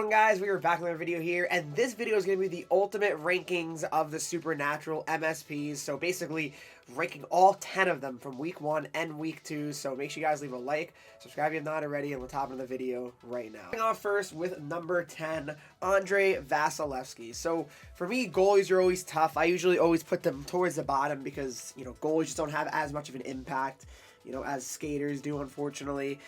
going, guys? We are back with another video here, and this video is going to be the ultimate rankings of the Supernatural MSPs. So basically, ranking all 10 of them from week 1 and week 2. So make sure you guys leave a like, subscribe if you have not already, and we'll top of the video right now. Starting off first with number 10, Vasileski. So for me, goalies are always tough. I usually always put them towards the bottom because, you know, goalies just don't have as much of an impact, you know, as skaters do, unfortunately.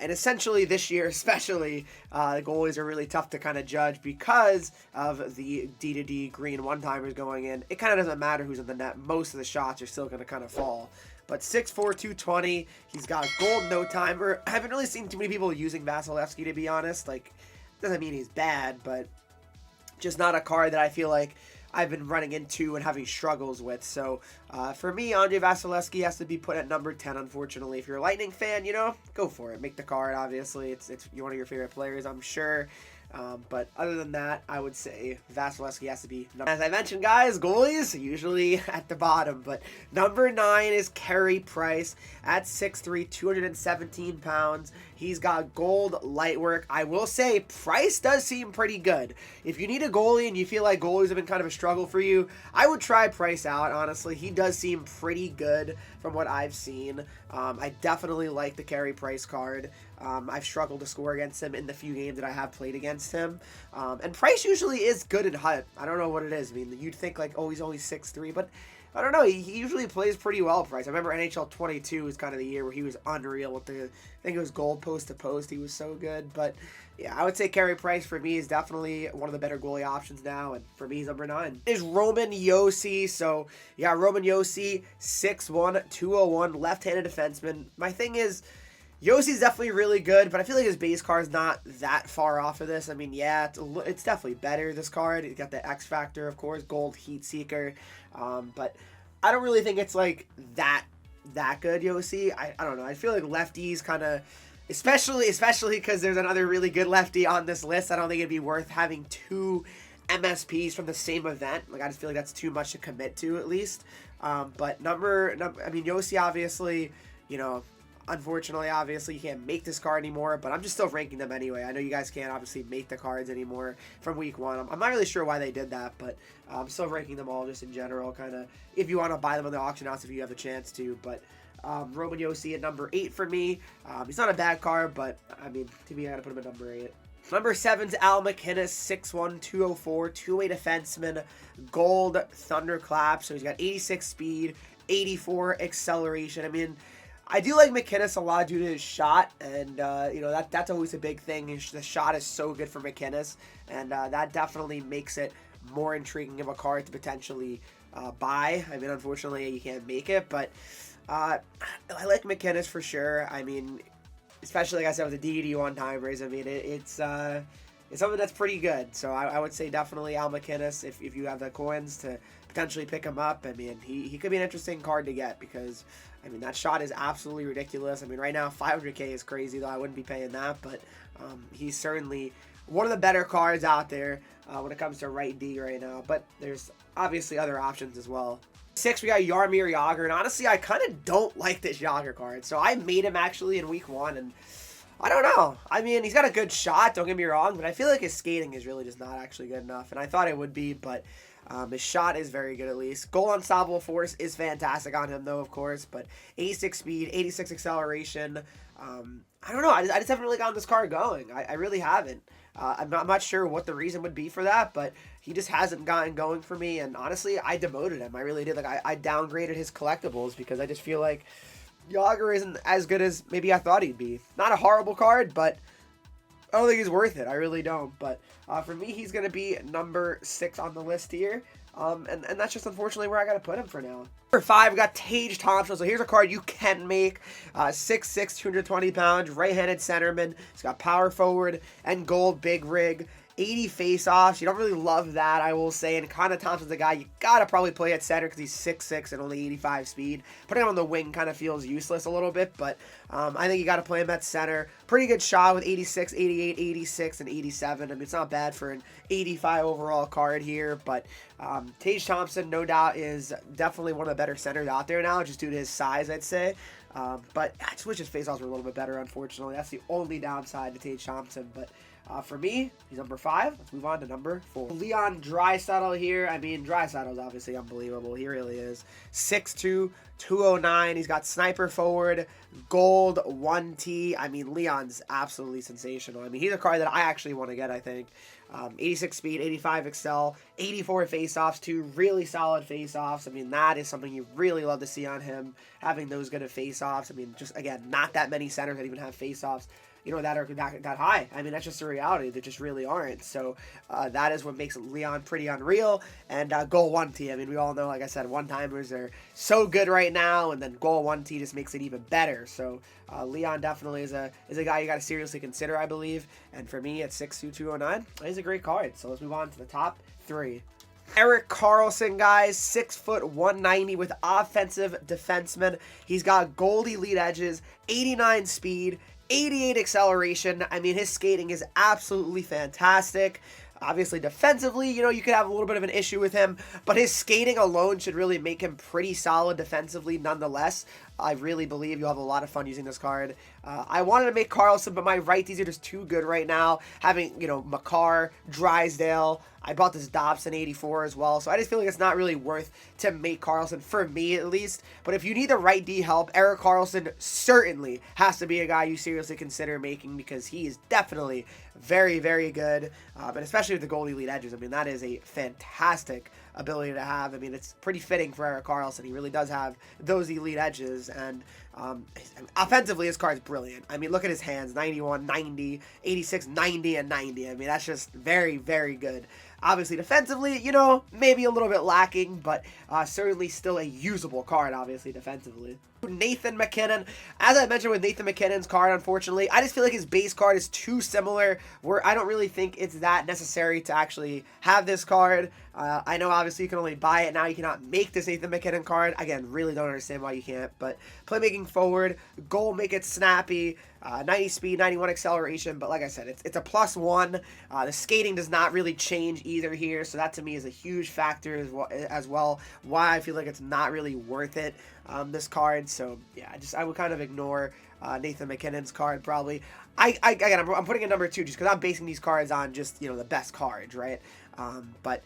And essentially this year, especially, the goalies are really tough to kind of judge because of the D-to-D green one-timers going in. It kind of doesn't matter who's in the net. Most of the shots are still going to kind of fall. But 6'4", 220, he's got gold no-timer. I haven't really seen too many people using Vasileski, to be honest. Like, doesn't mean he's bad, but just not a card that I feel like I've been running into and having struggles with. So for me, Vasileski has to be put at number 10, unfortunately. If you're a Lightning fan, you know, go for it. Make the card, obviously. It's one of your favorite players, I'm sure. But other than that, I would say Vasileski has to be number. As I mentioned, guys, goalies usually at the bottom. But number 9 is Krys Price at 6'3", 217 pounds. He's got gold light work. I will say Price does seem pretty good. If you need a goalie and you feel like goalies have been kind of a struggle for you, I would try Price out, honestly. He does seem pretty good from what I've seen. I definitely like the Krys Price card. I've struggled to score against him in the few games that I have played against him. And Price usually is good in HUT. I don't know what it is. I mean, you'd think like, oh, he's only 6'3", but I don't know. He usually plays pretty well, Price. I remember NHL 22 was kind of the year where he was unreal with the, I think it was goal post to post. He was so good. But yeah, I would say Krys Price for me is definitely one of the better goalie options now. And for me, he's number 9. Is Roman Yosi. So yeah, Roman Yosi, 6'1", 201, left-handed defenseman. My thing is, Yosi's definitely really good, but I feel like his base card is not that far off of this. I mean, yeah, it's definitely better, this card. It's got the X Factor, of course, gold heat seeker. But I don't really think it's like that good, Yosi. I don't know. I feel like lefties kind of, especially because there's another really good lefty on this list, I don't think it'd be worth having 2 MSPs from the same event. Like, I just feel like that's too much to commit to, at least. But I mean, Yosi, obviously, you know, unfortunately, obviously, you can't make this card anymore, but I'm just still ranking them anyway. I know you guys can't obviously make the cards anymore from week 1. I'm not really sure why they did that, but I'm still ranking them all just in general, kind of, if you want to buy them on the auction house if you have a chance to. But Roman Yosi at number 8 for me. He's not a bad card, but, I mean, to me, I got to put him at number 8. Number 7's McKinnis, 6'1", 204, two-way defenseman, gold thunderclap. So he's got 86 speed, 84 acceleration. I mean, I do like McKinnis a lot due to his shot, and you know, that's always a big thing. The shot is so good for McKinnis, and that definitely makes it more intriguing of a card to potentially buy. I mean, unfortunately, you can't make it, but I like McKinnis for sure. I mean, especially like I said with the DD one-timers. I mean, it's something that's pretty good. So I would say definitely McKinnis if you have the coins to potentially pick him up. I mean, he could be an interesting card to get because, I mean, that shot is absolutely ridiculous. I mean, right now, 500K is crazy, though. I wouldn't be paying that, but he's certainly one of the better cards out there when it comes to right D right now. But there's obviously other options as well. 6, we got Jaromir Jagr, and honestly, I kind of don't like this Jagr card. So I made him actually in week 1, and I don't know. I mean, he's got a good shot, don't get me wrong, but I feel like his skating is really just not actually good enough, and I thought it would be, but his shot is very good at least. Goal unstoppable force is fantastic on him, though, of course, but 86 speed, 86 acceleration. I don't know. I just haven't really gotten this card going. I really haven't. I'm not sure what the reason would be for that, but he just hasn't gotten going for me, and honestly, I demoted him. I really did. Like, I downgraded his collectibles because I just feel like Jagr isn't as good as maybe I thought he'd be. Not a horrible card, but I don't think he's worth it. I really don't. But for me, he's going to be number 6 on the list here. And that's just unfortunately where I got to put him for now. Number 5, we got Thompson. So here's a card you can make. 6'6", 220 pounds, right-handed centerman. He's got power forward and gold big rig. 80 face-offs. You don't really love that, I will say. And kind of Thompson's a guy you got to probably play at center because he's 6'6" and only 85 speed. Putting him on the wing kind of feels useless a little bit, but I think you got to play him at center. Pretty good shot with 86, 88, 86, and 87. I mean, it's not bad for an 85 overall card here, but Thompson, no doubt, is definitely one of the better centers out there now, just due to his size, I'd say. But I just wish his face-offs were a little bit better, unfortunately. That's the only downside to Thompson, but For me, he's number 5. Let's move on to number 4. Leon Drysdale here. I mean, Drysdale's obviously unbelievable. He really is. 6'2", 209. He's got sniper forward, gold, 1T. I mean, Leon's absolutely sensational. I mean, he's a card that I actually want to get, I think. 86 speed, 85 excel, 84 face-offs, 2 really solid face-offs. I mean, that is something you really love to see on him, having those good of face-offs. I mean, just, again, not that many centers that even have face-offs, you know, that are that high. I mean, that's just the reality. They just really aren't. So that is what makes Leon pretty unreal. And goal 1T, I mean, we all know, like I said, one-timers are so good right now, and then goal 1T just makes it even better. So Leon definitely is a guy you got to seriously consider, I believe. And for me, at 6'2", 209, he's a great card. So let's move on to the top 3. Erik Carlson, guys, 6 foot 190 with offensive defenseman. He's got gold elite edges, 89 speed, 88 acceleration. I mean, his skating is absolutely fantastic. Obviously, defensively, you know, you could have a little bit of an issue with him, but his skating alone should really make him pretty solid defensively nonetheless. I really believe you'll have a lot of fun using this card. I wanted to make Carlson, but my righties are just too good right now. Having, you know, McCarr, Drysdale. I bought this Thompson 84 as well, so I just feel like it's not really worth to make Carlson, for me at least. But if you need the right D help, Erik Carlson certainly has to be a guy you seriously consider making, because he is definitely very, very good. But especially with the gold elite edges, I mean, that is a fantastic ability to have. I mean, it's pretty fitting for Erik Carlson. He really does have those elite edges, and offensively, his card's brilliant. I mean, look at his hands, 91, 90, 86, 90, and 90. I mean, that's just very, very good. Obviously, defensively, you know, maybe a little bit lacking, but certainly still a usable card, obviously, defensively. Nathan McKinnon. As I mentioned with Nathan McKinnon's card, unfortunately, I just feel like his base card is too similar, where I don't really think it's that necessary to actually have this card. I know, obviously, you can only buy it now. You cannot make this Nathan McKinnon card. Again, really don't understand why you can't, but playmaking forward, goal, make it snappy, 90 speed, 91 acceleration, but like I said, it's a +1. The skating does not really change either here, so that to me is a huge factor as well, why I feel like it's not really worth it, this card. So yeah, I would kind of ignore Nathan McKinnon's card probably. Again, I'm putting a number 2 just because I'm basing these cards on just, you know, the best cards, right? But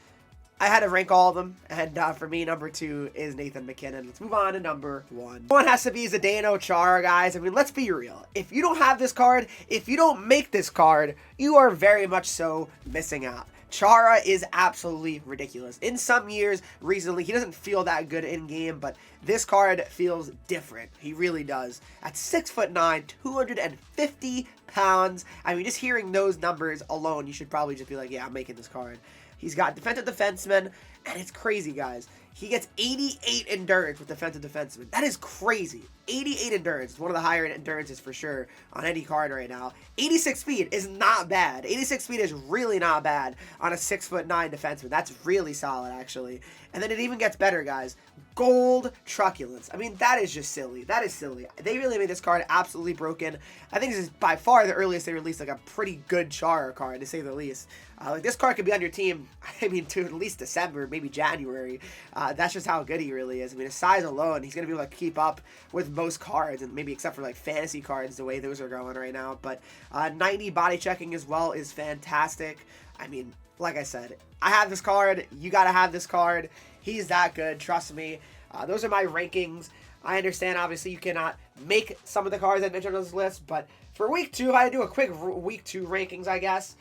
I had to rank all of them, and for me, number 2 is Nathan McKinnon. Let's move on to number 1. One has to be Zdeno Chara, guys. I mean, let's be real. If you don't have this card, if you don't make this card, you are very much so missing out. Chara is absolutely ridiculous. In some years, recently, he doesn't feel that good in-game, but this card feels different. He really does. At 6'9", 250 pounds, I mean, just hearing those numbers alone, you should probably just be like, yeah, I'm making this card. He's got defensive defenseman, and it's crazy, guys. He gets 88 endurance with defensive defenseman. That is crazy. 88 endurance. It's one of the higher endurances for sure on any card right now. 86 speed is not bad. 86 speed is really not bad on a 6'9" defenseman. That's really solid, actually. And then it even gets better, guys. Gold truculence. I mean, that is just silly. That is silly. They really made this card absolutely broken. I think this is by far the earliest they released like a pretty good Chara card, to say the least. Like, this card could be on your team, I mean, to at least December, maybe January. That's just how good he really is. I mean, his size alone, he's going to be able to keep up with most cards, and maybe except for like fantasy cards, the way those are going right now. But 90 body checking as well is fantastic. I mean, like I said, I have this card. You got to have this card. He's that good, trust me. Those are my rankings. I understand, obviously, you cannot make some of the cards I mentioned on this list, but for week 2, if I do a quick week 2 rankings, I guess,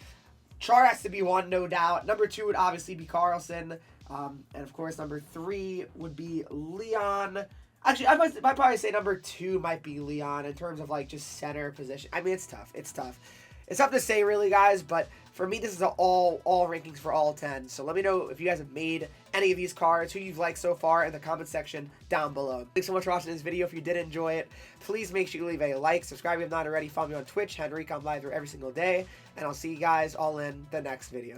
Chara has to be 1, no doubt. Number 2 would obviously be Carlson. And, of course, number 3 would be Leon. Actually, I might probably say number 2 might be Leon in terms of, like, just center position. I mean, it's tough. It's tough. It's tough to say, really, guys, but for me, this is all rankings for all 10. So let me know if you guys have made any of these cards, who you've liked so far in the comment section down below. Thanks so much for watching this video. If you did enjoy it, please make sure you leave a like, subscribe if not already, follow me on Twitch, Henreek. I'm live there every single day, and I'll see you guys all in the next video.